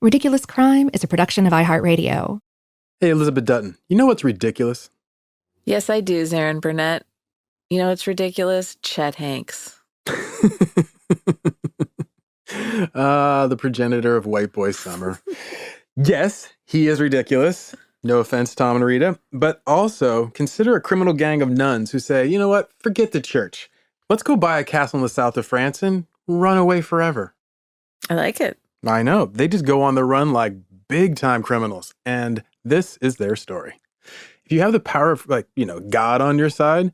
Ridiculous Crime is a production of iHeartRadio. Hey, Elizabeth Dutton, you know what's ridiculous? Yes, I do, Zaron Burnett. You know what's ridiculous? Chet Hanks. The progenitor of white boy summer. Yes, he is ridiculous. No offense, Tom and Rita. But also, consider a criminal gang of nuns who say, you know what, forget the church. Let's go buy a castle in the south of France and run away forever. I like it. I know. They just go on the run like big-time criminals. And this is their story. If you have the power of, God on your side,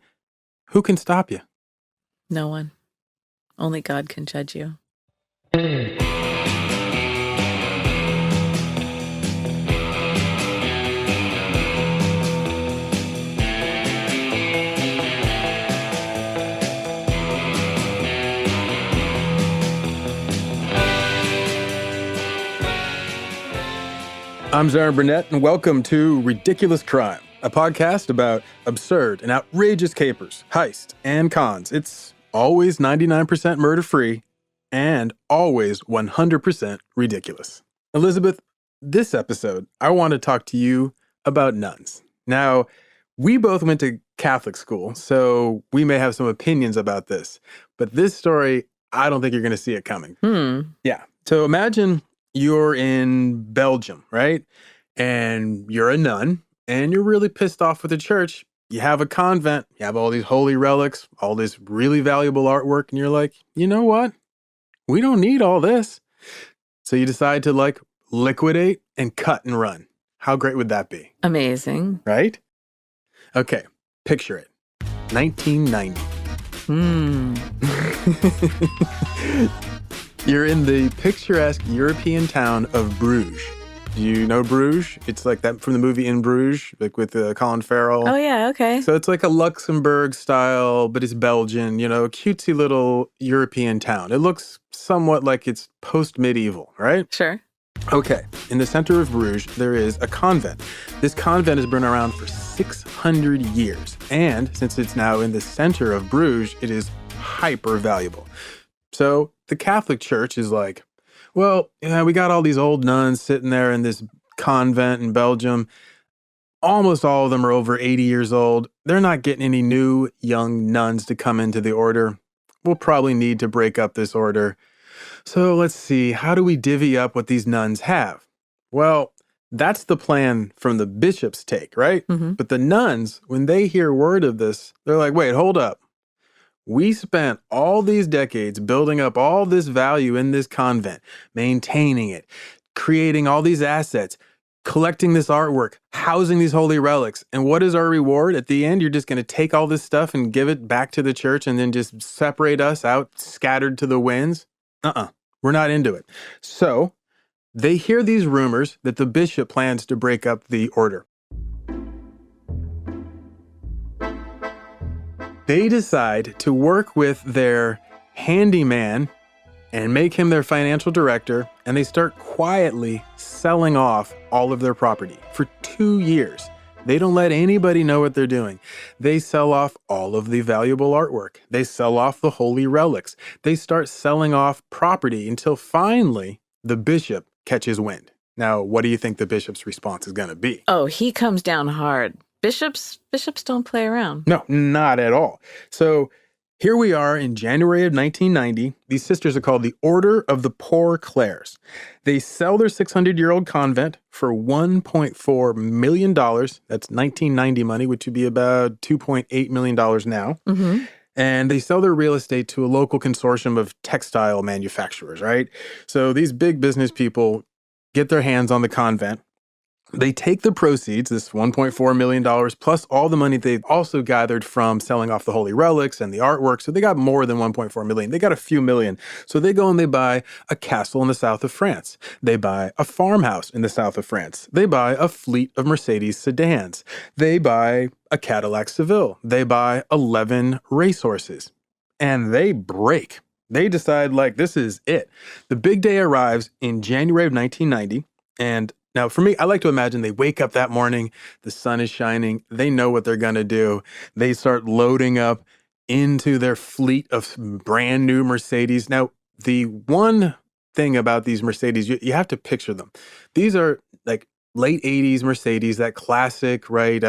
who can stop you? No one. Only God can judge you. I'm Zaron Burnett, and welcome to Ridiculous Crime, a podcast about absurd and outrageous capers, heists, and cons. It's always 99% murder-free and always 100% ridiculous. Elizabeth, this episode, I want to talk to you about nuns. Now, we both went to Catholic school, so we may have some opinions about this. But this story, I don't think you're going to see it coming. Yeah. So imagine you're in Belgium, right? And you're a nun, and you're really pissed off with the church. You have a convent, you have all these holy relics, all this really valuable artwork, and you're like, you know what? We don't need all this. So you decide to liquidate and cut and run. How great would that be? Amazing. Right? Okay, picture it. 1990. You're in the picturesque European town of Bruges. Do you know Bruges? It's like that from the movie In Bruges, like with Colin Farrell. Oh, yeah, okay. So it's like a Luxembourg style, but it's Belgian, a cutesy little European town. It looks somewhat like it's post-medieval, right? Sure. Okay, in the center of Bruges, there is a convent. This convent has been around for 600 years. And since it's now in the center of Bruges, it is hyper valuable. So the Catholic Church is like, well, we got all these old nuns sitting there in this convent in Belgium. Almost all of them are over 80 years old. They're not getting any new young nuns to come into the order. We'll probably need to break up this order. So let's see, how do we divvy up what these nuns have? Well, that's the plan from the bishop's take, right? Mm-hmm. But the nuns, when they hear word of this, they're like, wait, hold up. We spent all these decades building up all this value in this convent, maintaining it, creating all these assets, collecting this artwork, housing these holy relics. And what is our reward? At the end, you're just going to take all this stuff and give it back to the church and then just separate us out, scattered to the winds? We're not into it. So they hear these rumors that the bishop plans to break up the order. They decide to work with their handyman and make him their financial director, and they start quietly selling off all of their property for 2 years. They don't let anybody know what they're doing. They sell off all of the valuable artwork. They sell off the holy relics. They start selling off property until finally the bishop catches wind. Now, what do you think the bishop's response is going to be? Oh, he comes down hard. Bishops don't play around. No, not at all. So here we are in January of 1990. These sisters are called the Order of the Poor Clares. They sell their 600-year-old convent for $1.4 million. That's 1990 money, which would be about $2.8 million now. Mm-hmm. And they sell their real estate to a local consortium of textile manufacturers, right? So these big business people get their hands on the convent. They take the proceeds, this $1.4 million, plus all the money they've also gathered from selling off the holy relics and the artwork. So they got more than $1.4 million. They got a few million. So they go and they buy a castle in the south of France. They buy a farmhouse in the south of France. They buy a fleet of Mercedes sedans. They buy a Cadillac Seville. They buy 11 racehorses. And they break. They decide, this is it. The big day arrives in January of 1990, and now, for me, I like to imagine they wake up that morning, the sun is shining, they know what they're going to do. They start loading up into their fleet of brand new Mercedes. Now, the one thing about these Mercedes. You have to picture them. These are like late 80s Mercedes, that classic, right?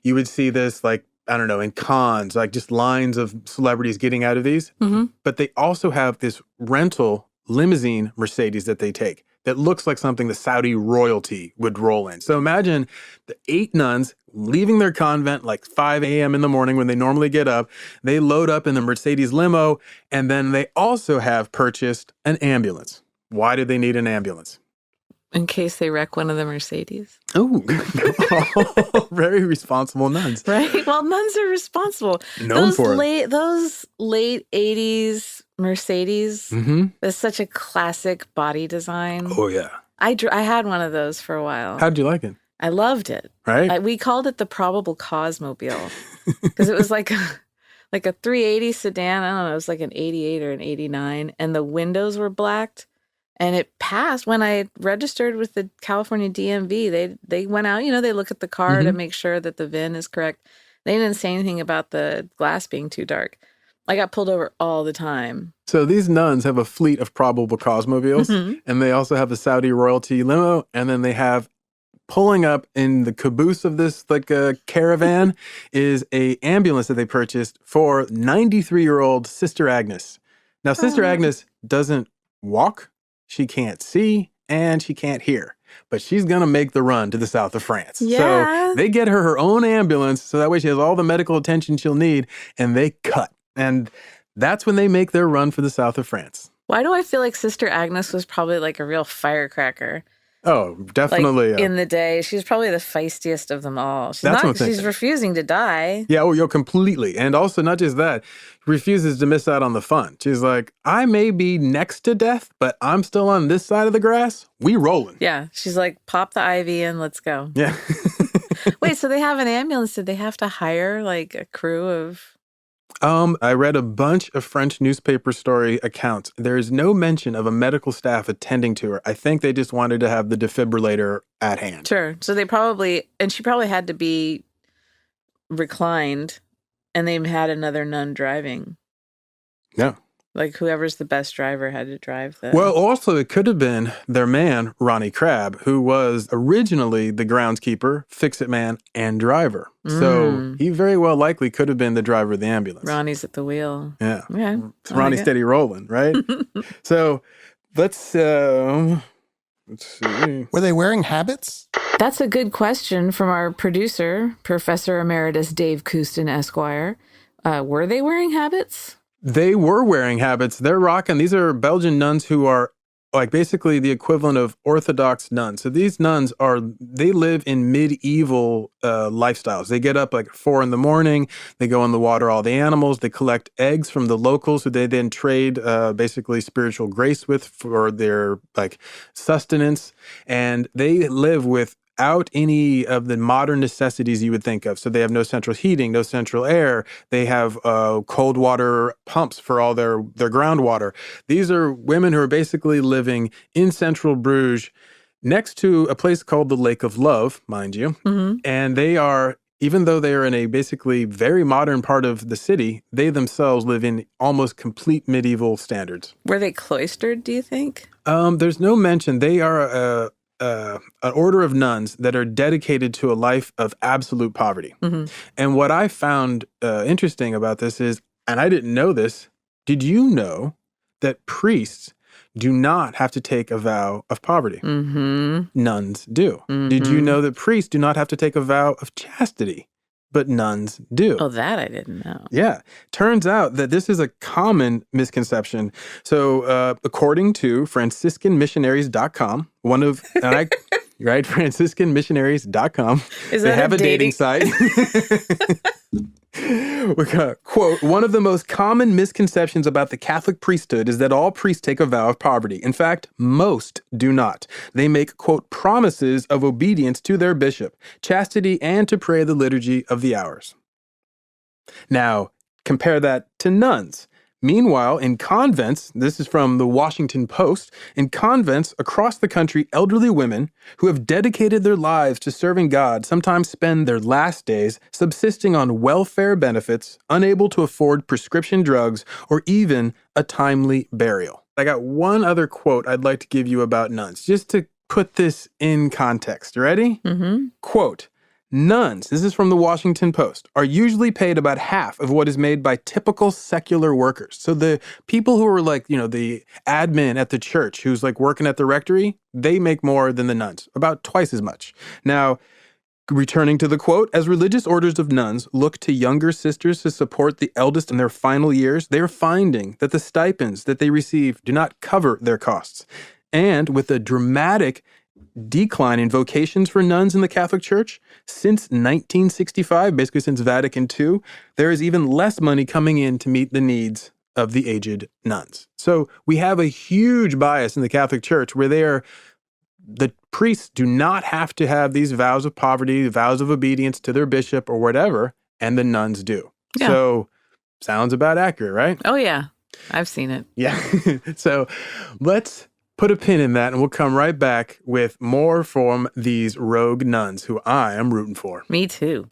You would see this like, I don't know, in cons, like just lines of celebrities getting out of these. Mm-hmm. But they also have this rental limousine Mercedes that they take that looks like something the Saudi royalty would roll in. So imagine the 8 nuns leaving their convent like 5 a.m. in the morning when they normally get up. They load up in the Mercedes limo, and then they also have purchased an ambulance. Why did they need an ambulance? In case they wreck one of the Mercedes. Oh, very responsible nuns. Right? Well, nuns are responsible. Known for it. Those late 80s Mercedes, Mm-hmm. that's such a classic body design. Oh, yeah. I had one of those for a while. How'd you like it? I loved it. Right? We called it the probable cause mobile because it was like a 380 sedan. I don't know. It was like an 88 or an 89, and the windows were blacked. And it passed when I registered with the California DMV. They went out, they look at the car to make sure that the VIN is correct. They didn't say anything about the glass being too dark. I got pulled over all the time. So these nuns have a fleet of probable cause mobiles, and they also have a Saudi royalty limo, and then they have pulling up in the caboose of this like a caravan is a ambulance that they purchased for 93-year-old Sister Agnes. Now, Sister Agnes doesn't walk. She can't see and she can't hear, but she's going to make the run to the south of France. Yeah. So they get her own ambulance so that way she has all the medical attention she'll need, and they cut. And that's when they make their run for the south of France. Why do I feel like Sister Agnes was probably like a real firecracker? Oh, definitely. Like in the day, she's probably the feistiest of them all. She's refusing to die. Yeah, completely. And also, not just that, refuses to miss out on the fun. She's like, I may be next to death, but I'm still on this side of the grass. We rolling. Yeah, she's like, pop the IV in, let's go. Yeah. Wait, so they have an ambulance. Did they have to hire like a crew of... I read a bunch of French newspaper story accounts. There's no mention of a medical staff attending to her. I think they just wanted to have the defibrillator at hand. Sure. So she probably had to be reclined, and they had another nun driving. Yeah. Like whoever's the best driver had to drive the... Well, also it could have been their man, Ronnie Crabb, who was originally the groundskeeper, fix-it man, and driver. So he very well likely could have been the driver of the ambulance. Ronnie's at the wheel. Yeah. Okay. Ronnie steady rolling, right? So let's see. Were they wearing habits? That's a good question from our producer, Professor Emeritus Dave Kouston, Esquire. Were they wearing habits? They were wearing habits. They're rocking. These are Belgian nuns who are like basically the equivalent of Orthodox nuns. So these nuns they live in medieval lifestyles. They get up like 4 a.m. They go in the water all the animals. They collect eggs from the locals who they then trade basically spiritual grace with for their like sustenance. And they live without any of the modern necessities you would think of. So they have no central heating, no central air. They have cold water pumps for all their groundwater. These are women who are basically living in central Bruges next to a place called the Lake of Love, mind you. Mm-hmm. And they are, even though they are in a basically very modern part of the city, they themselves live in almost complete medieval standards. Were they cloistered, do you think? There's no mention. They are an order of nuns that are dedicated to a life of absolute poverty. Mm-hmm. And what I found interesting about this is, and I didn't know this, did you know that priests do not have to take a vow of poverty? Mm-hmm. Nuns do. Mm-hmm. Did you know that priests do not have to take a vow of chastity? But nuns do. Oh, that I didn't know. Yeah. Turns out that this is a common misconception. So according to FranciscanMissionaries.com, right, FranciscanMissionaries.com, they have a dating site. Quote, one of the most common misconceptions about the Catholic priesthood is that all priests take a vow of poverty. In fact, most do not. They make, quote, promises of obedience to their bishop, chastity, and to pray the liturgy of the hours. Now, compare that to nuns. Meanwhile, in convents, this is from the Washington Post, in convents across the country, elderly women who have dedicated their lives to serving God sometimes spend their last days subsisting on welfare benefits, unable to afford prescription drugs, or even a timely burial. I got one other quote I'd like to give you about nuns, just to put this in context. You ready? Mm-hmm. Quote, nuns, this is from the Washington Post, are usually paid about half of what is made by typical secular workers. So the people who are like, the admin at the church who's like working at the rectory, they make more than the nuns, about twice as much. Now, returning to the quote, as religious orders of nuns look to younger sisters to support the eldest in their final years, they are finding that the stipends that they receive do not cover their costs. And with a dramatic decline in vocations for nuns in the Catholic Church, since 1965, basically since Vatican II, there is even less money coming in to meet the needs of the aged nuns. So we have a huge bias in the Catholic Church where the priests do not have to have these vows of poverty, vows of obedience to their bishop or whatever, and the nuns do. Yeah. So sounds about accurate, right? Oh, yeah. I've seen it. Yeah. So let's put a pin in that, and we'll come right back with more from these rogue nuns who I am rooting for. Me too.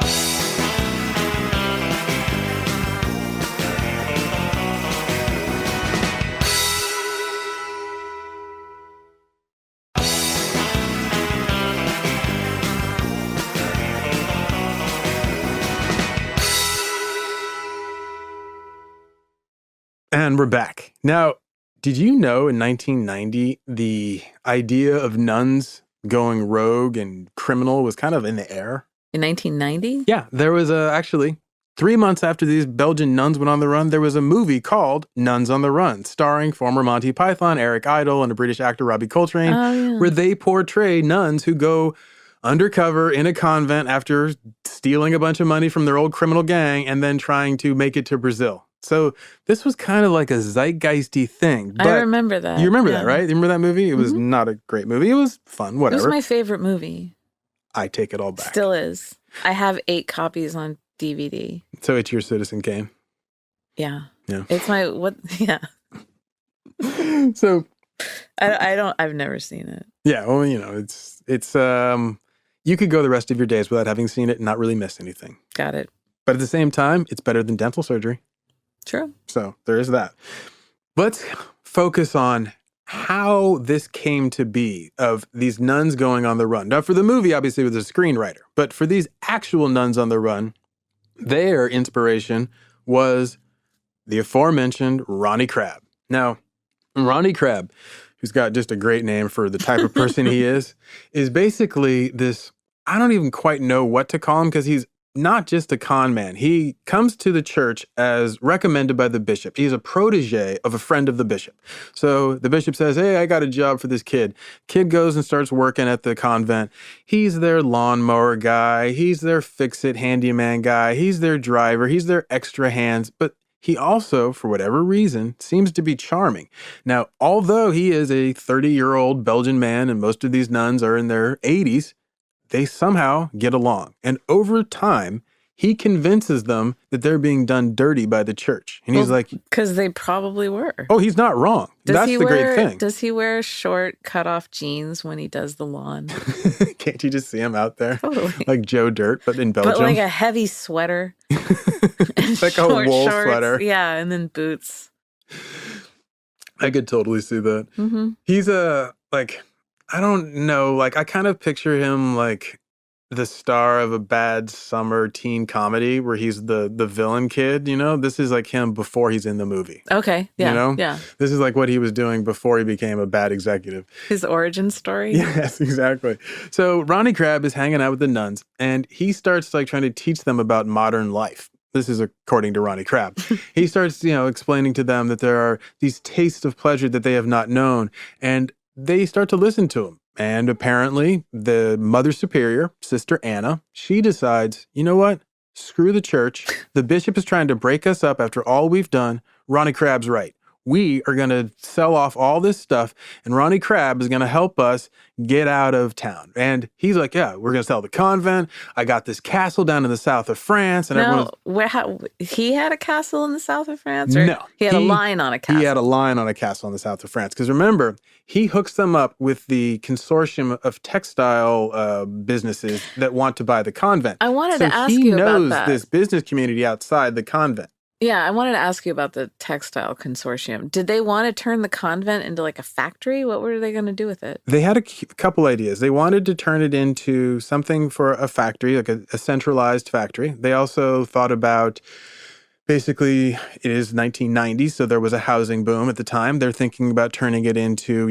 And we're back. Now, did you know in 1990, the idea of nuns going rogue and criminal was kind of in the air? In 1990? Yeah, there was actually 3 months after these Belgian nuns went on the run, there was a movie called Nuns on the Run, starring former Monty Python, Eric Idle, and a British actor, Robbie Coltrane, where they portray nuns who go undercover in a convent after stealing a bunch of money from their old criminal gang and then trying to make it to Brazil. So this was kind of like a zeitgeisty thing. But I remember that. You remember that, right? You remember that movie? It was not a great movie. It was fun, whatever. It was my favorite movie. I take it all back. Still is. I have 8 copies on DVD. So it's your Citizen Kane. Yeah. Yeah. It's my, yeah. So. I've never seen it. Yeah, well, it's you could go the rest of your days without having seen it and not really miss anything. Got it. But at the same time, it's better than dental surgery. True. So there is that. Let's focus on how this came to be of these nuns going on the run. Now, for the movie, obviously, it was a screenwriter. But for these actual nuns on the run, their inspiration was the aforementioned Ronnie Crabbe. Now, Ronnie Crabbe, who's got just a great name for the type of person he is basically this, I don't even quite know what to call him because he's not just a con man. He comes to the church as recommended by the bishop. He's a protege of a friend of the bishop. So the bishop says, hey, I got a job for this kid. Kid goes and starts working at the convent. He's their lawnmower guy. He's their fix-it handyman guy. He's their driver. He's their extra hands. But he also, for whatever reason, seems to be charming. Now, although he is a 30-year-old Belgian man and most of these nuns are in their 80s, they somehow get along. And over time, he convinces them that they're being done dirty by the church. And he's like... Because they probably were. Oh, he's not wrong. That's the great thing. Does he wear short, cut-off jeans when he does the lawn? Can't you just see him out there? Totally. Like Joe Dirt, but in Belgium. But like a heavy sweater. Like a wool sweater. Yeah, and then boots. I could totally see that. Mm-hmm. He's I don't know, I kind of picture him like the star of a bad summer teen comedy where he's the villain kid, This is like him before he's in the movie. Okay, yeah, yeah. This is like what he was doing before he became a bad executive. His origin story? Yes, exactly. So Ronnie Crabbe is hanging out with the nuns, and he starts trying to teach them about modern life. This is according to Ronnie Crabbe. He starts, explaining to them that there are these tastes of pleasure that they have not known, and they start to listen to him. And apparently the Mother Superior, Sister Anna, she decides, you know what? Screw the church. The bishop is trying to break us up after all we've done. Ronnie Crabbe's right. We are going to sell off all this stuff, and Ronnie Crabbe is going to help us get out of town. And he's like, yeah, we're going to sell the convent. I got this castle down in the south of France. And he had a castle in the south of France? Or no. He had a line on a castle? He had a line on a castle in the south of France. Because remember, he hooks them up with the consortium of textile businesses that want to buy the convent. I wanted to ask you about that. He knows this business community outside the convent. Yeah, I wanted to ask you about the textile consortium. Did they want to turn the convent into like a factory? What were they going to do with it? They had a couple ideas. They wanted to turn it into something for a factory, like a centralized factory. They also thought about, basically, it is 1990, so there was a housing boom at the time. They're thinking about turning it into,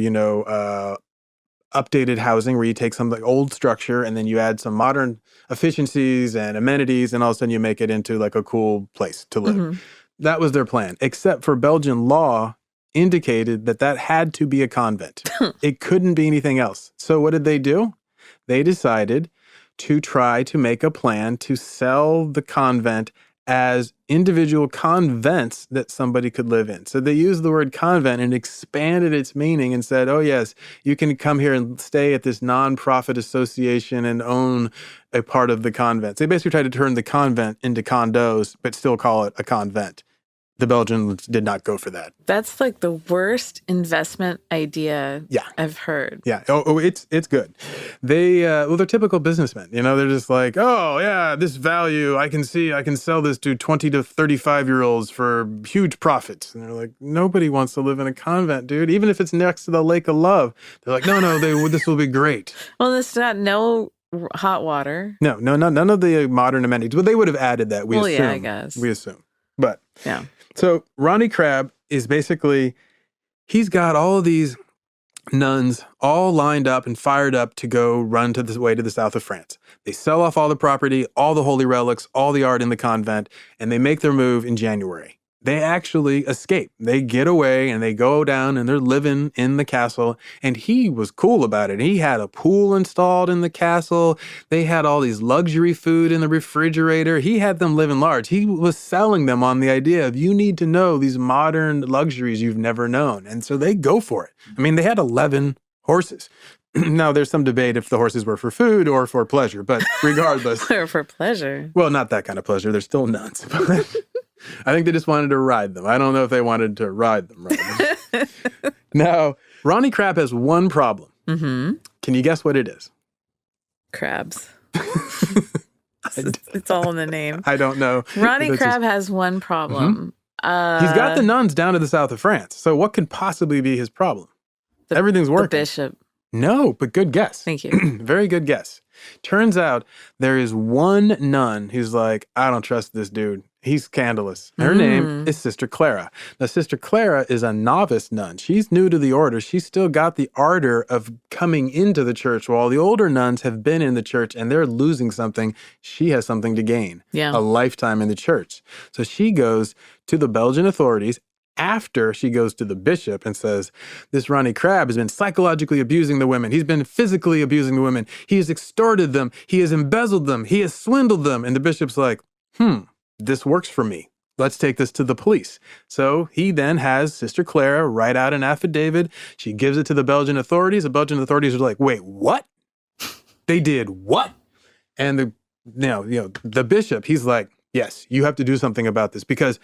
updated housing where you take some like old structure and then you add some modern efficiencies and amenities, and all of a sudden you make it into like a cool place to live. Mm-hmm. That was their plan, except for Belgian law indicated that had to be a convent. It couldn't be anything else. So what did they do? They decided to try to make a plan to sell the convent as individual convents that somebody could live in. So they used the word convent and expanded its meaning and said, oh yes, you can come here and stay at this nonprofit association and own a part of the convent. They basically tried to turn the convent into condos, but still call it a convent. The Belgians did not go for that. That's like the worst investment idea I've heard. Yeah. Oh, it's good. They're typical businessmen. They're just like, oh yeah, this value, I can sell this to 20 to 35-year-olds for huge profits. And they're like, nobody wants to live in a convent, dude. Even if it's next to the Lake of Love. They're like, no, this will be great. Well, there's not no hot water. No, none of the modern amenities. But they would have added that, we assume. Yeah, I guess. We assume. But yeah. So Ronnie Crabbe is basically, he's got all of these nuns all lined up and fired up to go run to the way to the south of France. They sell off all the property, all the holy relics, all the art in the convent, and they make their move in January. They actually escape. They get away and they go down and they're living in the castle. And he was cool about it. He had a pool installed in the castle. They had all these luxury food in the refrigerator. He had them living large. He was selling them on the idea of, you need to know these modern luxuries you've never known. And so they go for it. I mean, they had 11 horses. Now, there's some debate if the horses were for food or for pleasure, but regardless. Or for pleasure. Well, not that kind of pleasure. They're still nuns. I think they just wanted to ride them. I don't know if they wanted to ride them. Now, Ronnie Crabbe has one problem. Mm-hmm. Can you guess what it is? Crabs. It's all in the name. I don't know. Ronnie Crabbe has one problem. Mm-hmm. He's got the nuns down to the south of France. So what could possibly be his problem? Everything's working. The bishop. No, but good guess. Thank you. Very good guess. Turns out there is one nun who's like, I don't trust this dude. He's scandalous. Her name is Sister Clara. Now, Sister Clara is a novice nun. She's new to the order. She's still got the ardor of coming into the church, while the older nuns have been in the church and they're losing something. She has something to gain. Yeah. A lifetime in the church. So she goes to the Belgian authorities after she goes to the bishop and says, this Ronnie Crabbe has been psychologically abusing the women. He's been physically abusing the women. He has extorted them. He has embezzled them. He has swindled them. And the bishop's like, this works for me. Let's take this to the police. So he then has Sister Clara write out an affidavit. She gives it to the Belgian authorities. The Belgian authorities are like, wait, what? They did what? And the bishop, he's like, yes, you have to do something about this, because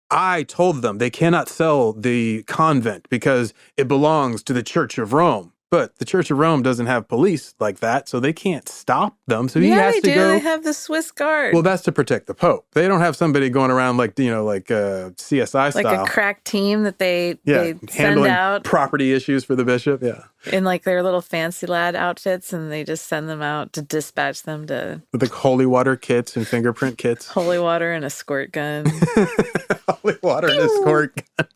I told them they cannot sell the convent because it belongs to the Church of Rome. But the Church of Rome doesn't have police like that, so they can't stop them. So he has to go. Yeah, they do. They have the Swiss Guard. Well, that's to protect the Pope. They don't have somebody going around like CSI style. Like a crack team that they send handling out. Property issues for the bishop, in like their little fancy lad outfits, and they just send them out to dispatch them to... With like holy water kits and fingerprint kits. Holy water and a squirt gun. Holy water and a squirt gun.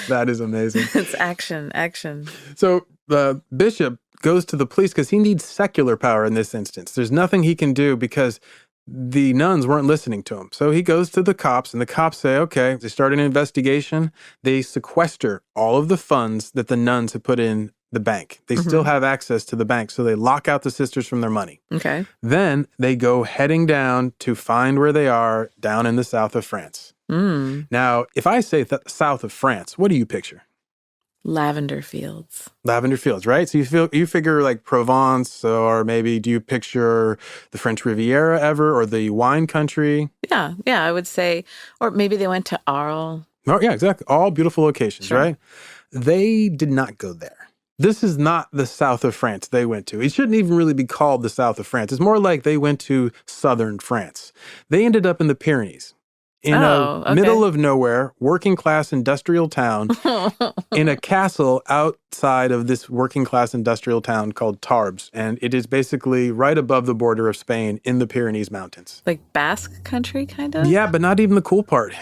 That is amazing. It's action. So the bishop goes to the police because he needs secular power in this instance. There's nothing he can do because the nuns weren't listening to him. So he goes to the cops, and the cops say, okay, they start an investigation. They sequester all of the funds that the nuns have put in the bank. They still have access to the bank, so they lock out the sisters from their money. Okay. Then they go heading down to find where they are down in the south of France. Now, if I say south of France, what do you picture? Lavender fields. Lavender fields, right? So you figure like Provence, or maybe do you picture the French Riviera ever, or the wine country? Yeah, I would say, or maybe they went to Arles. Oh, yeah, exactly. All beautiful locations, Sure. Right? They did not go there. This is not the south of France they went to. It shouldn't even really be called the south of France. It's more like they went to southern France. They ended up in the Pyrenees. in a middle of nowhere, working class industrial town in a castle outside of this working class industrial town called Tarbes. And it is basically right above the border of Spain in the Pyrenees Mountains. Like Basque country, kind of? Yeah, but not even the cool part.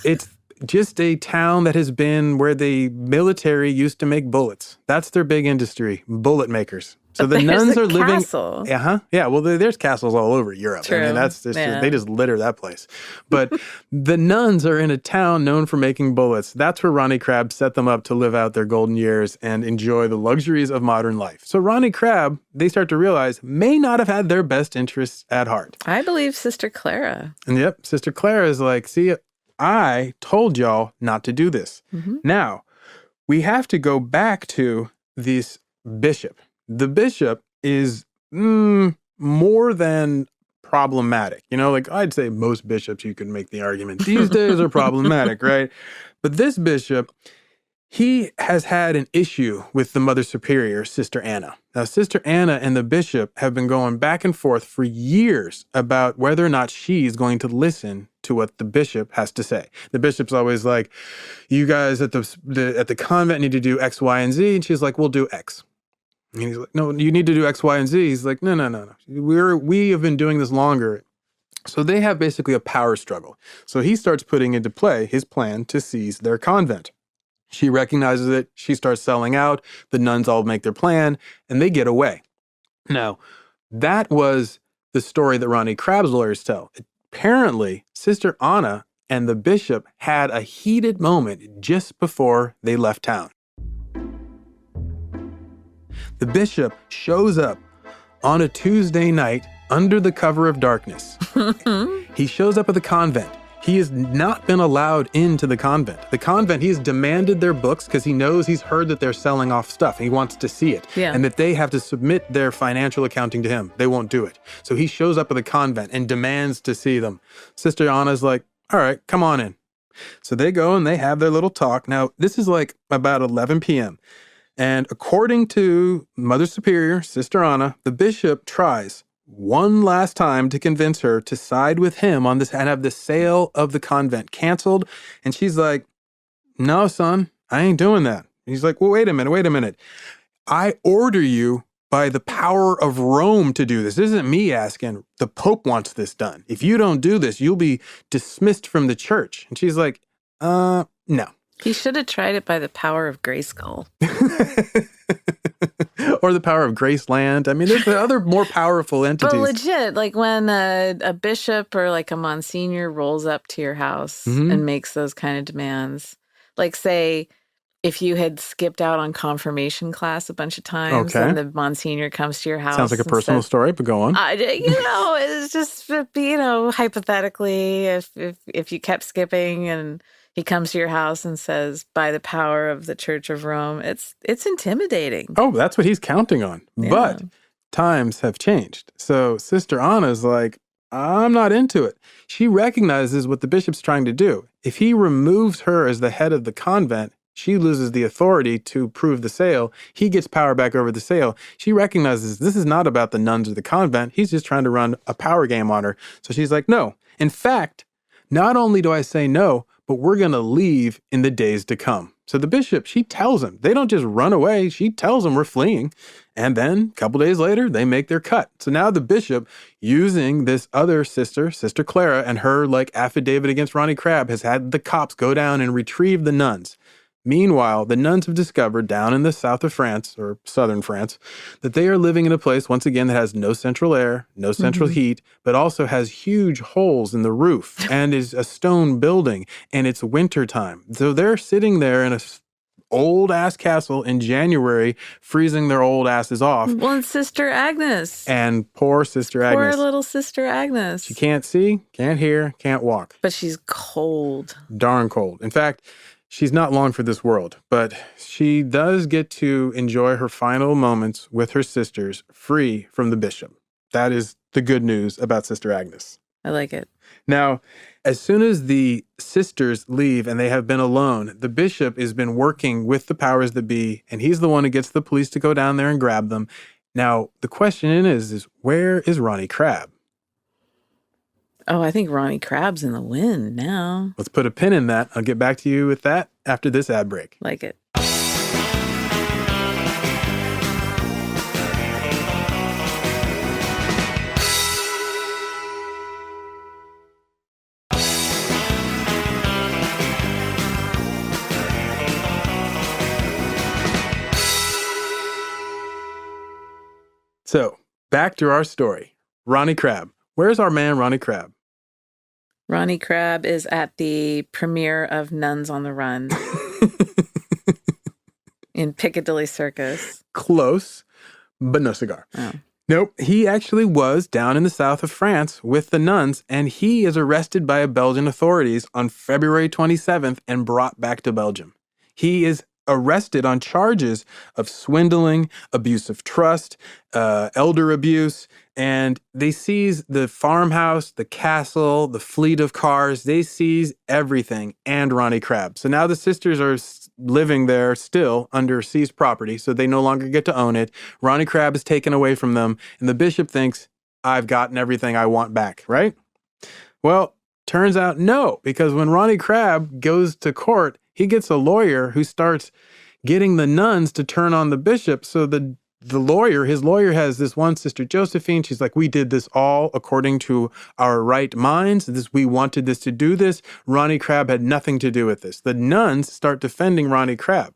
It's just a town that has been where the military used to make bullets. That's their big industry, bullet makers. So the nuns are living. Castle. Yeah. Well, there's castles all over Europe. True. I mean, they just litter that place. But the nuns are in a town known for making bullets. That's where Ronnie Crabbe set them up to live out their golden years and enjoy the luxuries of modern life. So Ronnie Crabbe, they start to realize, may not have had their best interests at heart. I believe Sister Clara. And yep, Sister Clara is like, see, I told y'all not to do this. Mm-hmm. Now, we have to go back to this bishop. The bishop is more than problematic. You know, like I'd say most bishops, you can make the argument these days are problematic, right? But this bishop, he has had an issue with the Mother Superior, Sister Anna. Now, Sister Anna and the bishop have been going back and forth for years about whether or not she's going to listen to what the bishop has to say. The bishop's always like, you guys at the convent need to do X, Y, and Z. And she's like, we'll do X. And he's like, no, you need to do X, Y, and Z. He's like, no. We have been doing this longer. So they have basically a power struggle. So he starts putting into play his plan to seize their convent. She recognizes it. She starts selling out. The nuns all make their plan, and they get away. Now, that was the story that Ronnie Crabbe's lawyers tell. Apparently, Sister Anna and the bishop had a heated moment just before they left town. The bishop shows up on a Tuesday night under the cover of darkness. He shows up at the convent. He has not been allowed into the convent. The convent, he's demanded their books because he knows he's heard that they're selling off stuff. He wants to see it. Yeah. And that they have to submit their financial accounting to him. They won't do it. So he shows up at the convent and demands to see them. Sister Anna's like, all right, come on in. So they go and they have their little talk. Now, this is like about 11 p.m. And according to Mother Superior, Sister Anna, the bishop tries one last time to convince her to side with him on this and have the sale of the convent canceled. And she's like, no, son, I ain't doing that. And he's like, well, wait a minute. I order you by the power of Rome to do this. This isn't me asking. The Pope wants this done. If you don't do this, you'll be dismissed from the church. And she's like, no. He should have tried it by the power of Grayskull. Or the power of Graceland. I mean, there's the other more powerful entities. But legit, like when a bishop or like a Monsignor rolls up to your house and makes those kind of demands, like say if you had skipped out on confirmation class a bunch of times and the Monsignor comes to your house. Sounds like a personal story, but go on. It's just, hypothetically, if you kept skipping and he comes to your house and says, by the power of the Church of Rome, it's intimidating. Oh, that's what he's counting on. Yeah. But times have changed. So Sister Anna's like, I'm not into it. She recognizes what the bishop's trying to do. If he removes her as the head of the convent, she loses the authority to prove the sale. He gets power back over the sale. She recognizes this is not about the nuns or the convent. He's just trying to run a power game on her. So she's like, no. In fact, not only do I say no, but we're going to leave in the days to come. So the bishop, she tells him. They don't just run away. She tells them we're fleeing. And then a couple days later, they make their cut. So now the bishop, using this other sister, Sister Clara, and her affidavit against Ronnie Crabbe, has had the cops go down and retrieve the nuns. Meanwhile, the nuns have discovered down in the south of France, or southern France, that they are living in a place, once again, that has no central air, no central heat, but also has huge holes in the roof and is a stone building, and it's wintertime. So they're sitting there in a old-ass castle in January, freezing their old asses off. Well, and Sister Agnes. And poor Sister Agnes. Poor little Sister Agnes. She can't see, can't hear, can't walk. But she's cold. Darn cold. In fact, she's not long for this world, but she does get to enjoy her final moments with her sisters, free from the bishop. That is the good news about Sister Agnes. I like it. Now, as soon as the sisters leave and they have been alone, the bishop has been working with the powers that be, and he's the one who gets the police to go down there and grab them. Now, the question is where is Ronnie Crabbe? Oh, I think Ronnie Crab's in the wind now. Let's put a pin in that. I'll get back to you with that after this ad break. Like it. So, back to our story. Ronnie Crab. Where's our man, Ronnie Crab? Ronnie Crab is at the premiere of Nuns on the Run in Piccadilly Circus. Close, but no cigar. Oh. Nope, he actually was down in the south of France with the nuns, and he is arrested by Belgian authorities on February 27th and brought back to Belgium. He is arrested on charges of swindling, abuse of trust, elder abuse, and they seize the farmhouse, the castle, the fleet of cars. They seize everything and Ronnie Crab. So now the sisters are living there still under seized property, so they no longer get to own it. Ronnie Crab is taken away from them, and the bishop thinks, I've gotten everything I want back, right? Well, turns out no, because when Ronnie Crab goes to court, he gets a lawyer who starts getting the nuns to turn on the bishop. So his lawyer has this one sister, Josephine. She's like, we did this all according to our right minds. We wanted this to do this. Ronnie Crab had nothing to do with this. The nuns start defending Ronnie Crab.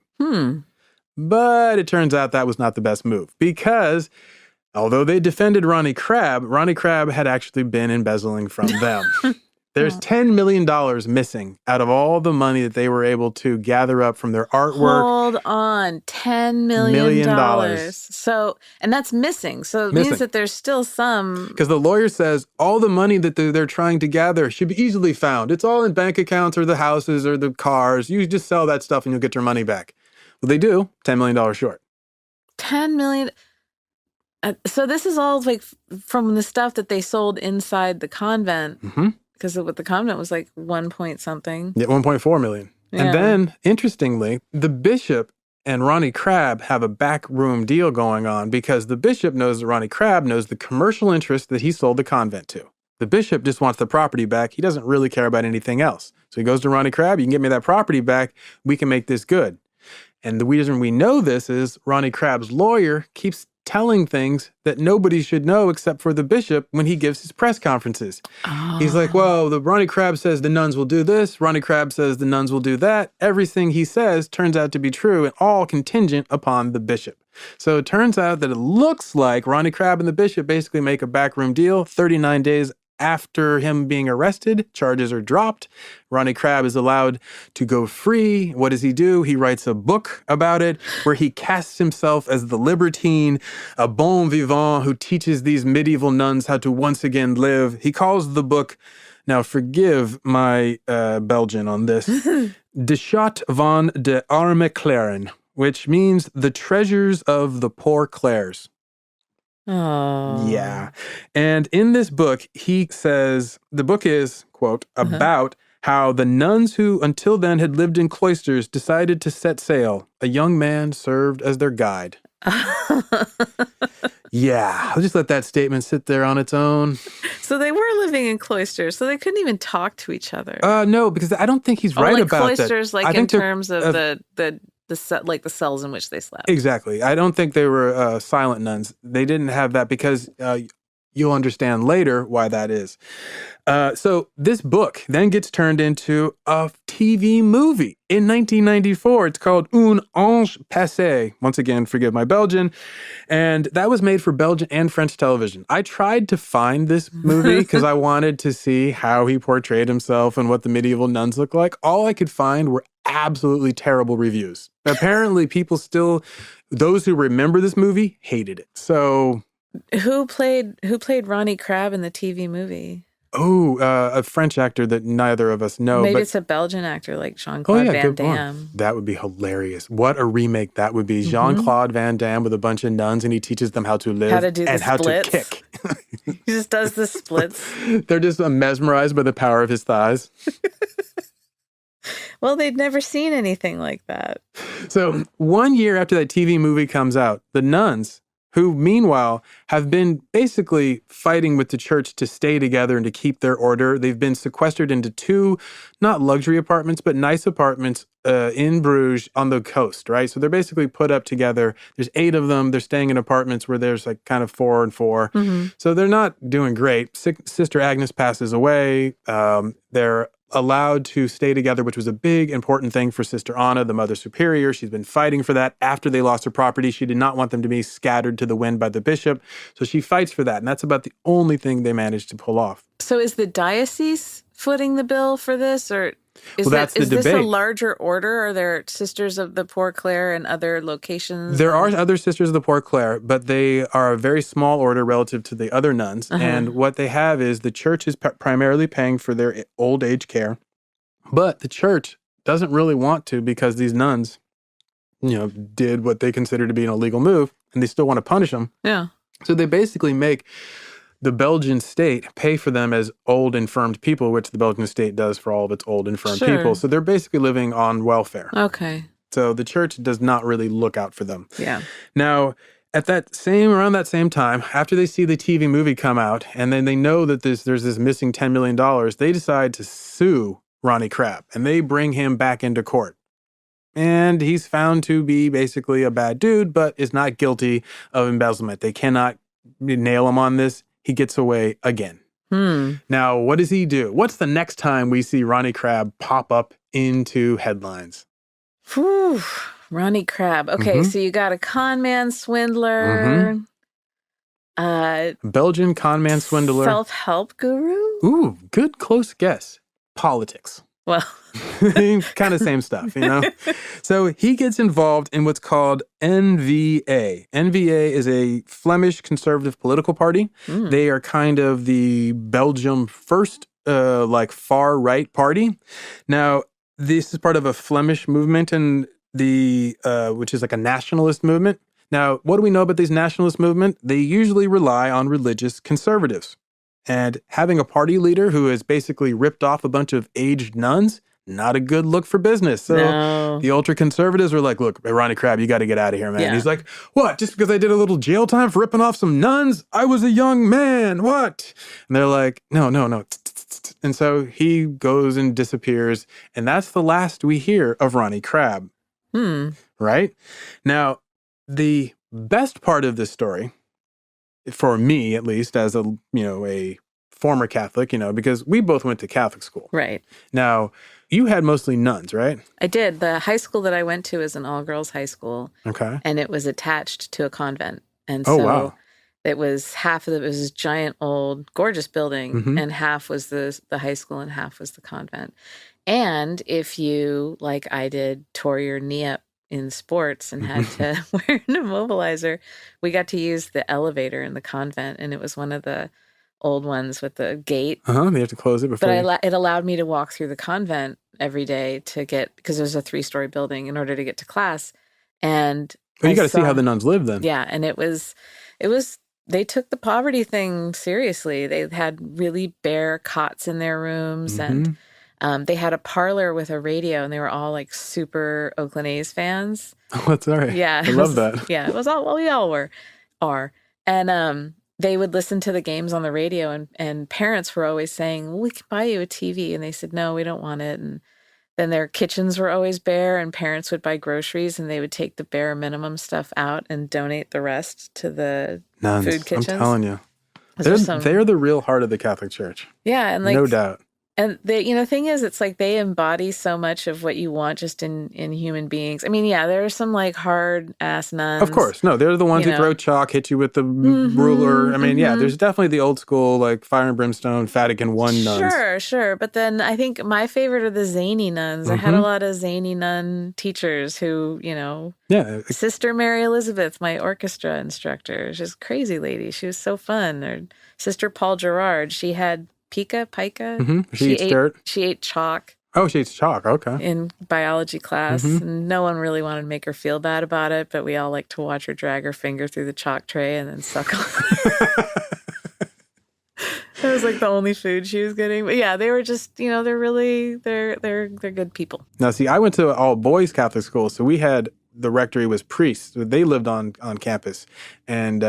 But it turns out that was not the best move, because although they defended Ronnie Crab had actually been embezzling from them. There's $10 million missing out of all the money that they were able to gather up from their artwork. Hold on, $10 million. So, and that's missing. So it means that there's still some. Because the lawyer says all the money that they're trying to gather should be easily found. It's all in bank accounts or the houses or the cars. You just sell that stuff and you'll get your money back. Well, they do. $10 million short. $10 million. So this is all like from the stuff that they sold inside the convent. Mm-hmm. Because what the convent was like 1 point something. Yeah, 1.4 million. Yeah. And then, interestingly, the bishop and Ronnie Crab have a backroom deal going on, because the bishop knows that Ronnie Crab knows the commercial interest that he sold the convent to. The bishop just wants the property back. He doesn't really care about anything else. So he goes to Ronnie Crab, you can get me that property back. We can make this good. And the reason we know this is Ronnie Crab's lawyer keeps telling things that nobody should know except for the bishop when he gives his press conferences. Oh. He's like, well, the Ronnie Crab says the nuns will do this. Ronnie Crab says the nuns will do that. Everything he says turns out to be true, and all contingent upon the bishop. So it turns out that it looks like Ronnie Crab and the bishop basically make a backroom deal. 39 days after him being arrested, charges are dropped. Ronnie Crab is allowed to go free. What does he do? He writes a book about it where he casts himself as the libertine, a bon vivant who teaches these medieval nuns how to once again live. He calls the book, now forgive my Belgian on this, De Schat van de Arme Claren, which means the treasures of the poor Clares. Oh. Yeah. And in this book, he says, the book is, quote, about how the nuns who until then had lived in cloisters decided to set sail. A young man served as their guide. Yeah. I'll just let that statement sit there on its own. So they were living in cloisters, so they couldn't even talk to each other. No, because I don't think he's right like about cloisters, that. Like in terms of the cells in which they slept. Exactly. I don't think they were silent nuns. They didn't have that, because you'll understand later why that is. So this book then gets turned into a TV movie in 1994. It's called Un Ange Passé. Once again, forgive my Belgian. And that was made for Belgian and French television. I tried to find this movie because I wanted to see how he portrayed himself and what the medieval nuns look like. All I could find were absolutely terrible reviews. Apparently, people still, those who remember this movie, hated it. So, who played Ronnie Crab in the TV movie? Oh, a French actor that neither of us know. Maybe it's a Belgian actor like Jean-Claude Van Damme. That would be hilarious. What a remake that would be. Jean-Claude Van Damme with a bunch of nuns, and he teaches them how to live how to do and how splits. To kick. He just does the splits. They're just mesmerized by the power of his thighs. Well, they'd never seen anything like that. So 1 year after that TV movie comes out, the nuns who meanwhile have been basically fighting with the church to stay together and to keep their order. They've been sequestered into 2, not luxury apartments, but nice apartments in Bruges on the coast, right? So they're basically put up together. There's 8 of them. They're staying in apartments where there's like kind of 4 and 4. Mm-hmm. So they're not doing great. Sister Agnes passes away. They're allowed to stay together, which was a big, important thing for Sister Anna, the Mother Superior. She's been fighting for that after they lost her property. She did not want them to be scattered to the wind by the bishop. So she fights for that. And that's about the only thing they managed to pull off. So is the diocese footing the bill for this? Or is, that's the is this a debate. larger order? Are there Sisters of the Poor Clare in other locations? There are other Sisters of the Poor Clare, but they are a very small order relative to the other nuns. Uh-huh. And what they have is the church is primarily paying for their old age care. But the church doesn't really want to because these nuns, did what they consider to be an illegal move, and they still want to punish them. Yeah. So they basically make the Belgian state pay for them as old, infirmed people, which the Belgian state does for all of its old, infirmed Sure. people. So they're basically living on welfare. Okay. So the church does not really look out for them. Yeah. Now, around that same time, after they see the TV movie come out, and then they know that there's this missing $10 million, they decide to sue Ronnie Crab, and they bring him back into court. And he's found to be basically a bad dude, but is not guilty of embezzlement. They cannot nail him on this. He gets away again. Now, what does he do? What's the next time we see Ronnie Crab pop up into headlines? Whew. Ronnie Crab. Okay, so you got a con man, swindler, Belgian con man, swindler. self-help guru? Ooh, good close guess. Politics. Well, kind of same stuff, So he gets involved in what's called NVA. NVA is a Flemish conservative political party. They are kind of the Belgium first, far-right party. Now, this is part of a Flemish movement, and which is like a nationalist movement. Now, what do we know about these nationalist movement? They usually rely on religious conservatives. And having a party leader who has basically ripped off a bunch of aged nuns, not a good look for business. So the ultra-conservatives were like, look, Ronnie Crab, you got to get out of here, man. Yeah. He's like, what? Just because I did a little jail time for ripping off some nuns? I was a young man. What? And they're like, no. And so he goes and disappears. And that's the last we hear of Ronnie Crab. Right? Now, the best part of this story, for me, at least, as a former Catholic, because we both went to Catholic school. right. Now, you had mostly nuns, right? I did. The high school that I went to is an all-girls high school, Okay. and it was attached to a convent. And Oh, so wow. it was half of it was this giant, old, gorgeous building, and half was the high school and half was the convent. And if you, like I did, tore your knee up in sports and had to wear an immobilizer, we got to use the elevator in the convent, and it was one of the old ones with the gate. They have to close it before. But it allowed me to walk through the convent every day to get, because it was a 3-story building, in order to get to class. And you got to see how the nuns live then. yeah, and it was they took the poverty thing seriously. They had really bare cots in their rooms, and they had a parlor with a radio, and they were all like super Oakland A's fans. Oh, that's all right. Yeah, I love that. Yeah, it was all, well, we all are. And they would listen to the games on the radio, and parents were always saying, well, we can buy you a TV. And they said, no, we don't want it. And then their kitchens were always bare, and parents would buy groceries, and they would take the bare minimum stuff out and donate the rest to the Nuns, food kitchens. I'm telling you. Those They're the real heart of the Catholic Church. Yeah, and like, no doubt. and the thing is, it's like they embody so much of what you want just in human beings. I mean, yeah, there are some like hard ass nuns. Of course. No, they're the ones who throw chalk, hit you with the ruler. I mean, yeah, there's definitely the old school, like fire and brimstone, Vatican I nuns. Sure. But then I think my favorite are the zany nuns. I had a lot of zany nun teachers who, Yeah. Sister Mary Elizabeth, my orchestra instructor, she's a crazy lady. She was so fun. Or Sister Paul Gerard, she had pica. She eats dirt. She ate chalk. Oh, she eats chalk. Okay. In biology class. And no one really wanted to make her feel bad about it, but we all like to watch her drag her finger through the chalk tray and then suck on it. That was like the only food she was getting. But yeah, they were just, they're good people. Now, see, I went to all boys Catholic school, so we had the rectory was priests. They lived on campus. And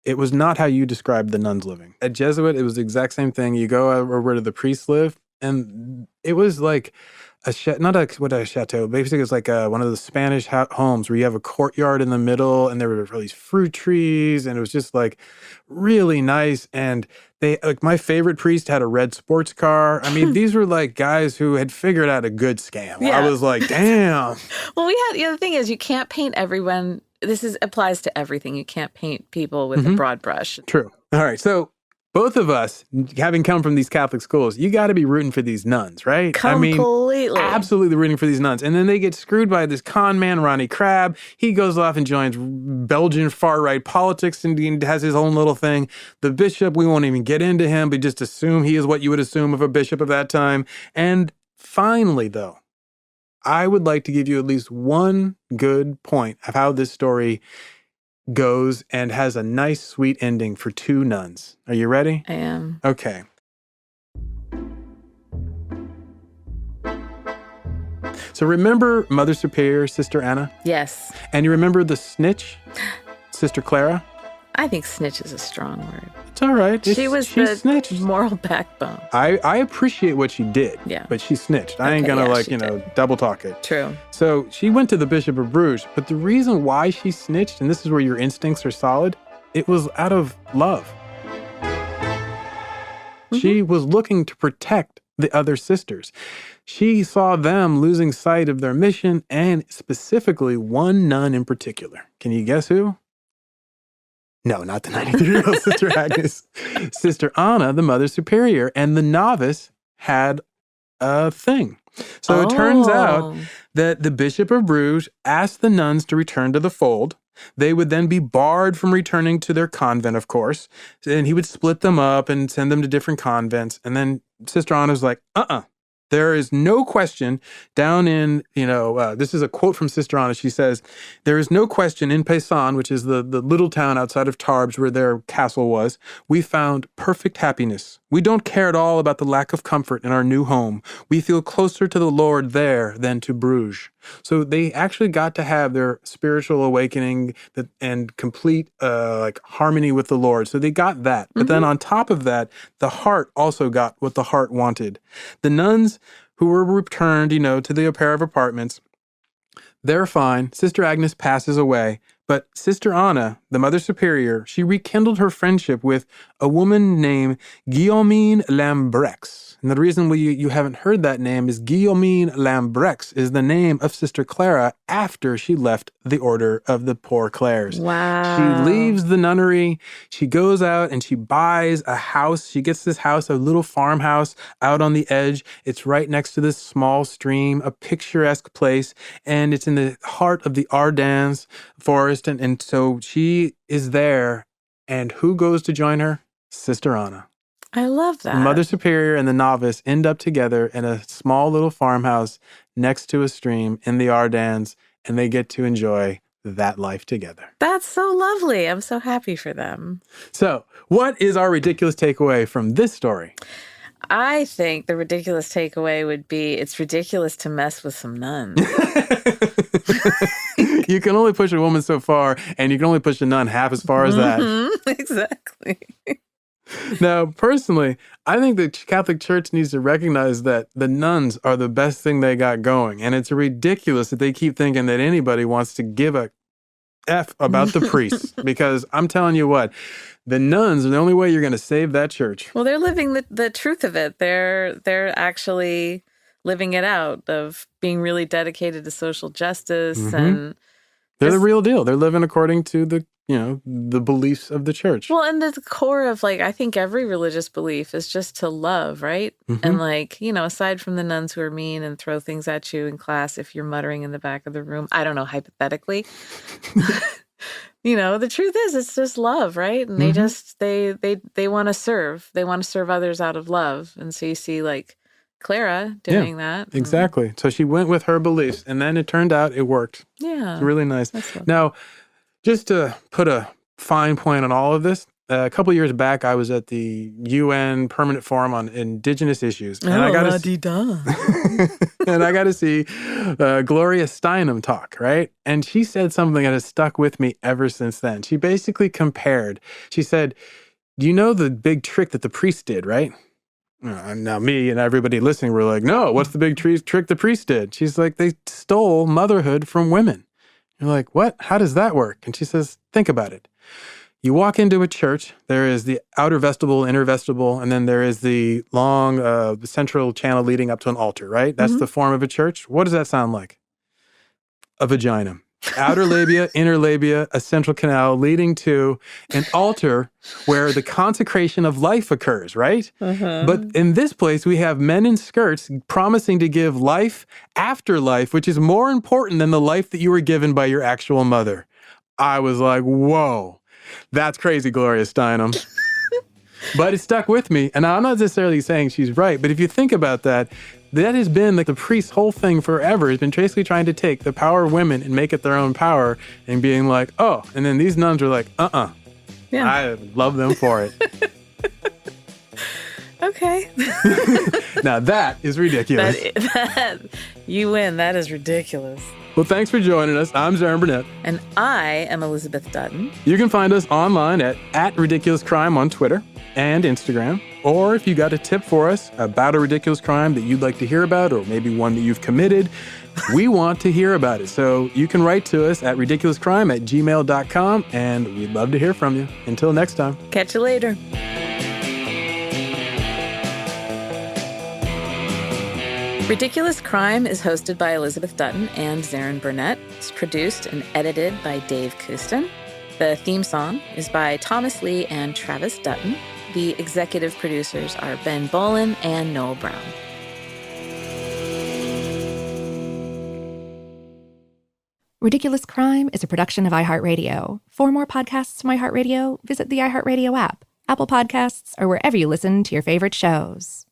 it was not how you described the nuns living. At Jesuit, it was the exact same thing. You go over where the priests live, and it was like a chateau. Basically, it's like one of the Spanish homes where you have a courtyard in the middle, and there were all these fruit trees, and it was just like really nice. And they, like, my favorite priest had a red sports car. I mean, these were like guys who had figured out a good scam. Yeah. I was like, damn. Well, the other thing is you can't paint everyone. Applies to everything. You can't paint people with a broad brush. True. All right. So both of us, having come from these Catholic schools, you got to be rooting for these nuns, right? Completely. I mean, absolutely rooting for these nuns. And then they get screwed by this con man, Ronnie Crabbe. He goes off and joins Belgian far-right politics and he has his own little thing. The bishop, we won't even get into him, but just assume he is what you would assume of a bishop of that time. And finally, though, I would like to give you at least one good point of how this story goes and has a nice, sweet ending for two nuns. Are you ready? I am. Okay. So remember Mother Superior, Sister Anna? Yes. And you remember the snitch, Sister Clara? I think snitch is a strong word. It's all right. She was the snitched. moral backbone. I appreciate what she did, Yeah. but she snitched. I ain't gonna double talk it. True. So she went to the Bishop of Bruges, but the reason why she snitched, and this is where your instincts are solid, it was out of love. She was looking to protect the other sisters. She saw them losing sight of their mission, and specifically one nun in particular. Can you guess who? No, not the 93-year-old Sister Agnes. Sister Anna, the Mother Superior, and the novice had a thing. So it turns out that the Bishop of Bruges asked the nuns to return to the fold. They would then be barred from returning to their convent, of course. And he would split them up and send them to different convents. And then Sister Anna's like, there is no question down in, this is a quote from Sister Anna. She says, there is no question in Paysanne, which is the little town outside of Tarbes where their castle was, we found perfect happiness. We don't care at all about the lack of comfort in our new home. We feel closer to the Lord there than to Bruges. So they actually got to have their spiritual awakening and complete harmony with the Lord. So they got that. But then on top of that, the heart also got what the heart wanted. The nuns who were returned, to the pair of apartments, they're fine. Sister Agnes passes away. But Sister Anna, the Mother Superior, she rekindled her friendship with a woman named Guillaume Lambrex. And the reason you haven't heard that name is Guillaume Lambrex is the name of Sister Clara after she left the Order of the Poor Clares. Wow. She leaves the nunnery. She goes out and she buys a house. She gets this house, a little farmhouse out on the edge. It's right next to this small stream, a picturesque place. And it's in the heart of the Ardennes forest. And so she is there. And who goes to join her? Sister Anna. I love that. The Mother Superior and the novice end up together in a small little farmhouse next to a stream in the Ardennes, and they get to enjoy that life together. That's so lovely. I'm so happy for them. So, what is our ridiculous takeaway from this story? I think the ridiculous takeaway would be it's ridiculous to mess with some nuns. You can only push a woman so far, and you can only push a nun half as far as that. Exactly. Now, personally, I think the Catholic Church needs to recognize that the nuns are the best thing they got going. And it's ridiculous that they keep thinking that anybody wants to give a F about the priests. Because I'm telling you what, the nuns are the only way you're going to save that church. Well, they're living the truth of it. They're actually living it out of being really dedicated to social justice. And they're the real deal. They're living according to the beliefs of the church. Well, and the core of I think every religious belief is just to love, right? And aside from the nuns who are mean and throw things at you in class if you're muttering in the back of the room, I don't know, hypothetically, the truth is it's just love, right? And they just, they want to serve. They want to serve others out of love. And so you see Clara doing that. Exactly. So she went with her beliefs and then it turned out it worked. Yeah. It's really nice. That's lovely. Now, just to put a fine point on all of this, A couple of years back, I was at the UN Permanent Forum on Indigenous Issues. And I got to see Gloria Steinem talk, right? And she said something that has stuck with me ever since then. She basically compared, she said, do you know the big trick that the priest did, right? Now me and everybody listening were like, no, what's the big trick the priest did? She's like, they stole motherhood from women. You're like, what? How does that work? And she says, think about it. You walk into a church, there is the outer vestibule, inner vestibule, and then there is the long central channel leading up to an altar, right? That's the form of a church. What does that sound like? A vagina. Outer labia, inner labia, a central canal leading to an altar where the consecration of life occurs, right? But in this place, we have men in skirts promising to give life after life, which is more important than the life that you were given by your actual mother. I was like, whoa, that's crazy, Gloria Steinem. But it stuck with me. And I'm not necessarily saying she's right, but if you think about that, that has been like the priest's whole thing forever, has been basically trying to take the power of women and make it their own power and being like, oh, and then these nuns are like, yeah. I love them for it. Okay. Now that is ridiculous. You win. That is ridiculous. Well, thanks for joining us. I'm Zaron Burnett. And I am Elizabeth Dutton. You can find us online at Ridiculous Crime on Twitter and Instagram. Or if you got a tip for us about a ridiculous crime that you'd like to hear about, or maybe one that you've committed, we want to hear about it. So you can write to us at ridiculouscrime@gmail.com, and we'd love to hear from you. Until next time. Catch you later. Ridiculous Crime is hosted by Elizabeth Dutton and Zaron Burnett. It's produced and edited by Dave Kustin. The theme song is by Thomas Lee and Travis Dutton. The executive producers are Ben Bolin and Noel Brown. Ridiculous Crime is a production of iHeartRadio. For more podcasts from iHeartRadio, visit the iHeartRadio app, Apple Podcasts, or wherever you listen to your favorite shows.